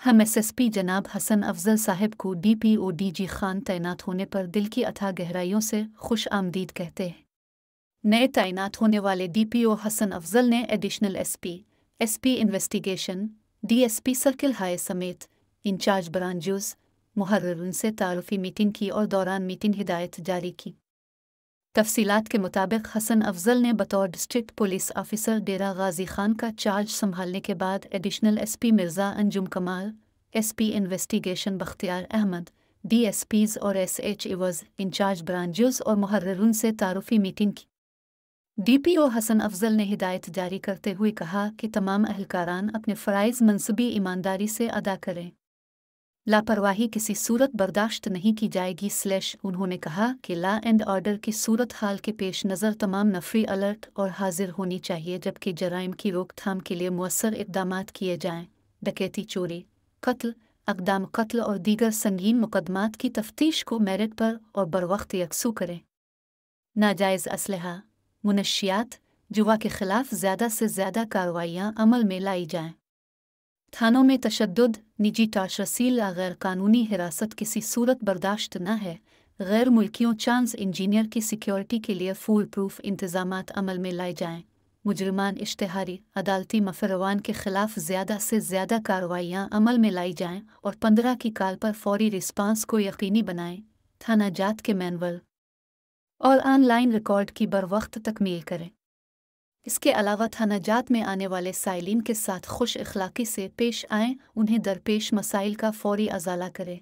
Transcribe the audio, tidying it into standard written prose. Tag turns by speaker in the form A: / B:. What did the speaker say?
A: हम एसएसपी जनाब हसन अफजल साहब को डीपीओ डीजी खान तैनात होने पर दिल की अथाह गहराइयों से खुश आमदीद कहते हैं। नए तैनात होने वाले डीपीओ हसन अफजल ने additional SP investigation, DSP circle high समेत इंचार्ज ब्रांचों मुहर्रिरीन से तारुफी मीटिंग की और दौरान मीटिंग हिदायत जारी की। तफसीलात के मुताबिक हसन अफजल ने बतौर डिस्ट्रिक्ट पुलिस ऑफिसर डेरा गाजी खान का चार्ज संभालने के बाद additional SP Mirza Anjum Kamal, SP investigation Bakhtiar Ahmad, DSPs और एसएच इवज इंचार्ज ब्रांचों और मुहर्रिरीन से तारुफी मीटिंग की। डीपीओ हसन अफजल ने हिदायत जारी करते हुए कहा कि तमाम अहलकारान अपने फ़राइज़ मनसूबी ईमानदारी से अदा करें, लापरवाही किसी सूरत बर्दाश्त नहीं की जाएगी। उन्होंने कहा कि लॉ एंड ऑर्डर की सूरत हाल के पेश नज़र तमाम नफरी अलर्ट और हाजिर होनी चाहिए, जबकि जराइम की रोकथाम के लिए मुअस्सर इक़दामात किए जाएँ। डकैती, चोरी, कत्ल, अक़दाम कत्ल और दीगर संगीन मुकदमात की तफ्तीश को मेरिट पर और बरवक्त यकसू करें। नाजायज़ असलहा, मुनशियात, जुआ के ख़िलाफ़ ज़्यादा से ज़्यादा कार्रवाइयाँ अमल में लाई जाएँ। थानों में तशद्दुद, निजी ताशरसील या गैर कानूनी हिरासत किसी सूरत बर्दाश्त न है। गैर मुल्कियों चांस इंजीनियर की सिक्योरिटी के लिए फूल प्रूफ इंतजामात अमल में लाए जाएँ। मुजरिमान, इश्तिहारी, अदालती मफरवान के ख़िलाफ़ ज़्यादा से ज़्यादा कार्रवाइयाँ अमल में लाई जाएँ और 15 की काल पर फौरी रिस्पांस को यकीनी बनाएँ। थाना जात के मैनुअल और ऑनलाइन रिकॉर्ड की बरवक्त तकमील करें। इसके अलावा थाना जात में आने वाले साइलिन के साथ खुश अखलाक़ी से पेश आएँ, उन्हें दरपेश मसाइल का फौरी अज़ाला करें।